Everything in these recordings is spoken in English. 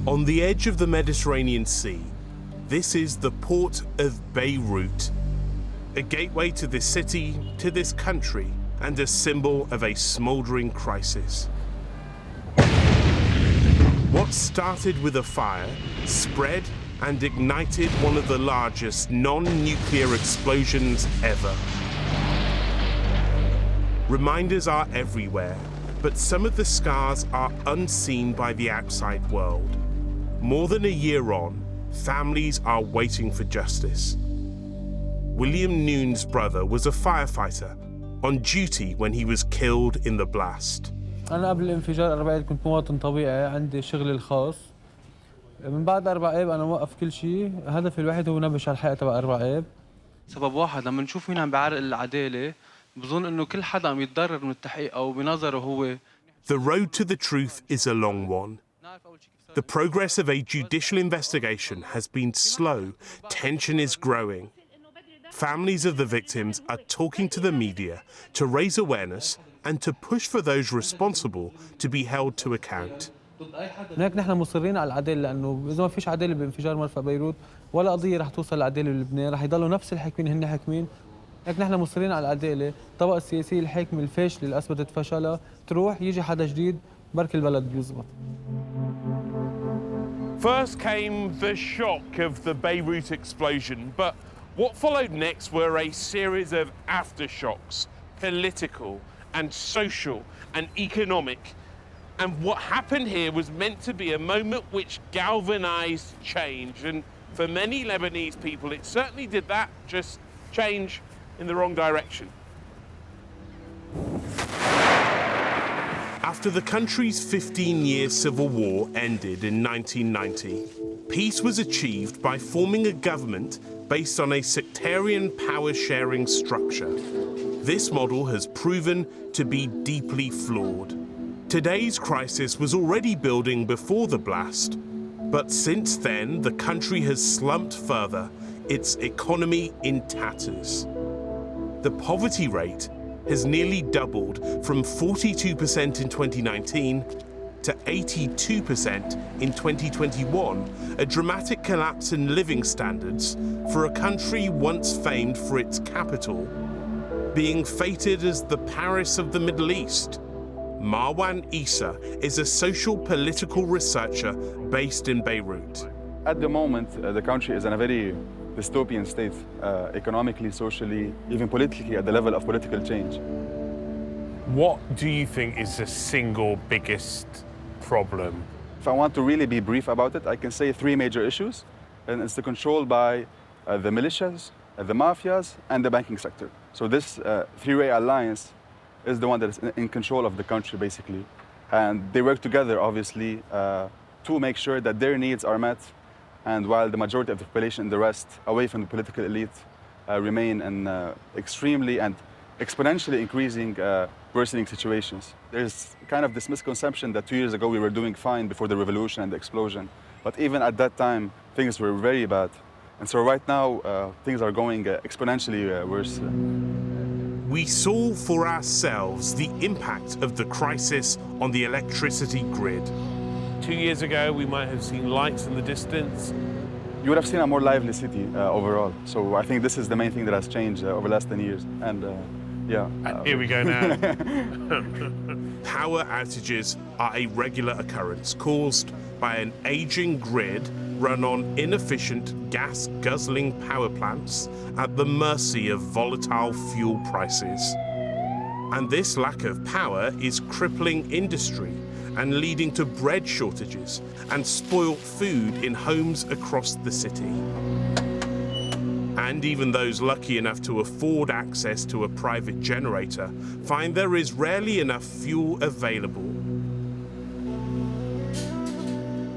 On the edge of the Mediterranean Sea, this is the Port of Beirut, a gateway to this city, to this country, and a symbol of a smouldering crisis. What started with a fire spread and ignited one of the largest non-nuclear explosions ever. Reminders are everywhere, but some of the scars are unseen by the outside world. More than a year on, families are waiting for justice. William Noon's brother was a firefighter on duty when he was killed in the blast. أنا قبل الانفجار 4 أيام كنت مواطن طبيعي عندي شغلي الخاص. من بعد 4 أيام أنا موقف كل شيء، هدفي الوحيد هو نبش على الحقيقة تبع 4 أيام. سبب واحد لما نشوف مين عم بيعرقل العدالة بظن إنه كل حدا عم يتضرر من التحقيق أو بنظره هو. The road to the truth is a long one. The progress of a judicial investigation has been slow. Tension is growing. Families of the victims are talking to the media to raise awareness and to push for those responsible to be held to account. هناك نحن مصرين على العدالة لأنه إذا ما فيش عدالة بانفجار مرفأ بيروت ولا قضية رح توصل للعدالة بلبنان، رح يضلوا نفس الحاكمين هن حاكمين. هناك نحن مصرين على العدالة، الطبقة السياسية الحاكمة الفاشلة اللي أثبتت فشلها تروح يجي حدا جديد بركي البلد بيزبط. First came the shock of the Beirut explosion, but what followed next were a series of aftershocks, political and social and economic. And what happened here was meant to be a moment which galvanized change. And for many Lebanese people, it certainly did that, just change in the wrong direction. After the country's 15-year civil war ended in 1990, peace was achieved by forming a government based on a sectarian power-sharing structure. This model has proven to be deeply flawed. Today's crisis was already building before the blast, but since then the country has slumped further, its economy in tatters. The poverty rate has nearly doubled from 42% in 2019 to 82% in 2021, a dramatic collapse in living standards for a country once famed for its capital, being fated as the Paris of the Middle East. Marwan Issa is a social political researcher based in Beirut. At the moment, the country is in a very dystopian state, economically, socially, even politically, at the level of political change. What do you think is the single biggest problem? If I want to really be brief about it, I can say 3 major issues, and it's the control by the militias, the mafias, and the banking sector. So this 3-way alliance is the one that is in control of the country, basically. And they work together, obviously, to make sure that their needs are met, and while the majority of the population and the rest, away from the political elite, remain in extremely and exponentially increasing worsening situations. There's kind of this misconception that 2 years ago we were doing fine before the revolution and the explosion. But even at that time, things were very bad. And so right now, things are going exponentially worse. We saw for ourselves the impact of the crisis on the electricity grid. 2 years ago, we might have seen lights in the distance. You would have seen a more lively city overall. So I think this is the main thing that has changed over the last 10 years. And yeah. Here we go now. Power outages are a regular occurrence caused by an aging grid run on inefficient gas-guzzling power plants at the mercy of volatile fuel prices. And this lack of power is crippling industry and leading to bread shortages and spoilt food in homes across the city. And even those lucky enough to afford access to a private generator find there is rarely enough fuel available.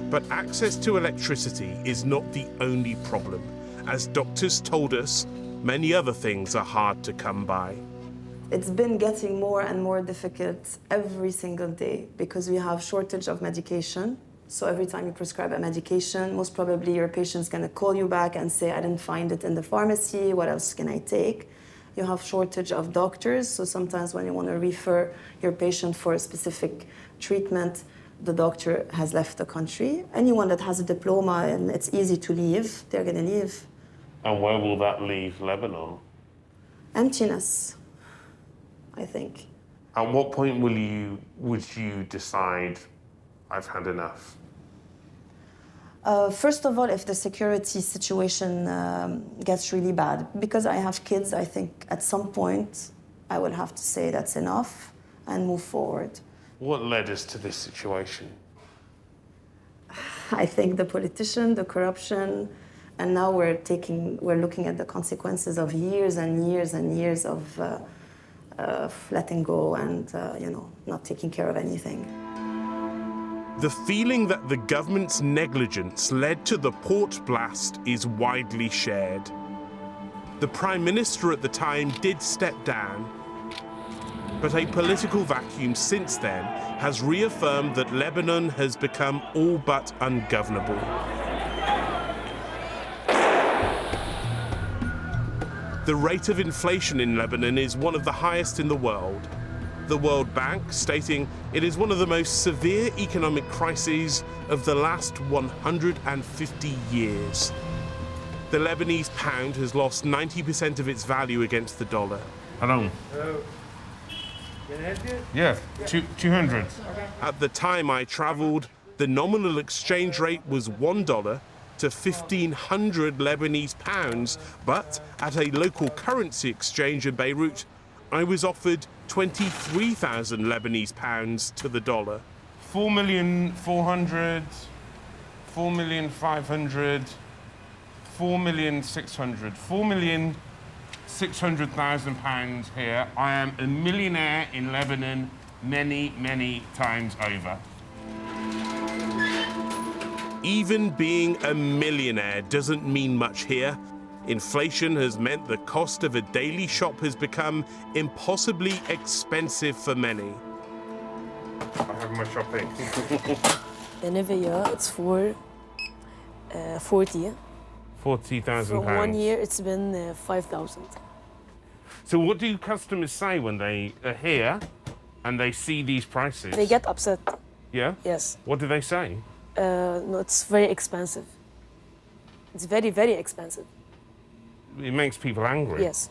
But access to electricity is not the only problem. As doctors told us, many other things are hard to come by. It's been getting more and more difficult every single day because we have shortage of medication. So every time you prescribe a medication, most probably your patient's gonna call you back and say, I didn't find it in the pharmacy, what else can I take? You have shortage of doctors, so sometimes when you wanna refer your patient for a specific treatment, the doctor has left the country. Anyone that has a diploma and it's easy to leave, they're going to leave. And where will that leave Lebanon? Emptiness, I think. At what point would you decide, I've had enough? First of all, if the security situation gets really bad, because I have kids, I think at some point I will have to say that's enough and move forward. What led us to this situation? I think the politician, the corruption, and now we're looking at the consequences of years and years and years of letting go and not taking care of anything. The feeling that the government's negligence led to the port blast is widely shared. The Prime Minister at the time did step down, but a political vacuum since then has reaffirmed that Lebanon has become all but ungovernable. The rate of inflation in Lebanon is one of the highest in the world. The World Bank stating it is one of the most severe economic crises of the last 150 years. The Lebanese pound has lost 90% of its value against the dollar. Hello. Yeah, 200. At the time I traveled, the nominal exchange rate was $1 to 1,500 Lebanese pounds, but at a local currency exchange in Beirut, I was offered 23,000 Lebanese pounds to the dollar. 4,400,000, 4,500,000, 4,600,000, 4,600,000 pounds here. I am a millionaire in Lebanon many, many times over. Even being a millionaire doesn't mean much here. Inflation has meant the cost of a daily shop has become impossibly expensive for many. I have my shopping. The Nivea, it's for 40. 40,000 From pounds. 1 year, it's been 5,000. So what do customers say when they are here and they see these prices? They get upset. Yeah? Yes. What do they say? No, it's very expensive. It's very, very expensive. It makes people angry. Yes.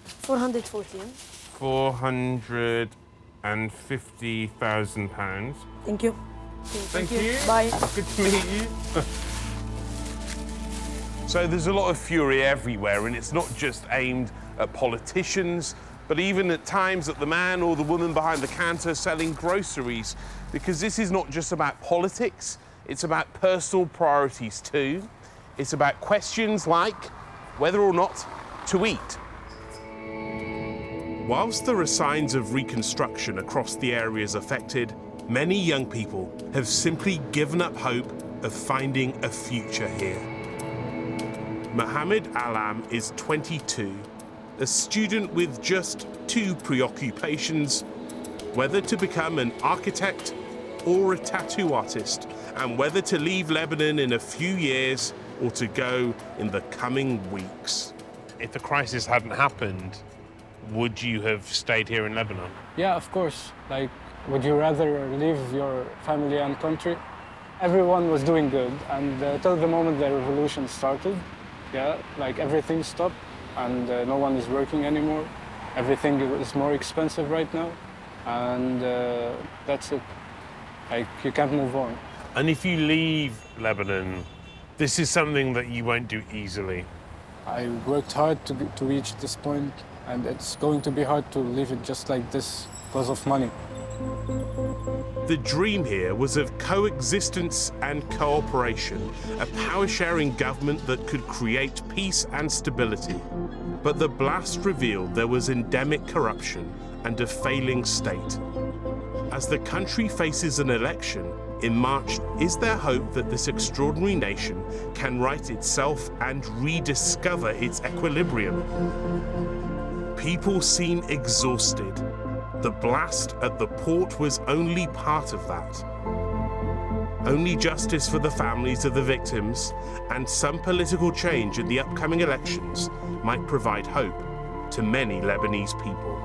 414. 450,000 pounds. Thank you. Thank you. Bye. Good to meet you. So there's a lot of fury everywhere, and it's not just aimed at politicians, but even at times at the man or the woman behind the counter selling groceries, because this is not just about politics, it's about personal priorities too. It's about questions like whether or not to eat. Whilst there are signs of reconstruction across the areas affected, many young people have simply given up hope of finding a future here. Mohammed Alam is 22, a student with just two preoccupations, whether to become an architect or a tattoo artist, and whether to leave Lebanon in a few years or to go in the coming weeks. If the crisis hadn't happened, would you have stayed here in Lebanon? Yeah, of course. Like, would you rather leave your family and country? Everyone was doing good, and till the moment the revolution started, yeah, like everything stopped, and no one is working anymore. Everything is more expensive right now, and that's it. Like, you can't move on. And if you leave Lebanon, this is something that you won't do easily. I worked hard to reach this point, and it's going to be hard to leave it just like this because of money. The dream here was of coexistence and cooperation, a power-sharing government that could create peace and stability. But the blast revealed there was endemic corruption and a failing state. As the country faces an election in March, is there hope that this extraordinary nation can right itself and rediscover its equilibrium? People seem exhausted. The blast at the port was only part of that. Only justice for the families of the victims and some political change in the upcoming elections might provide hope to many Lebanese people.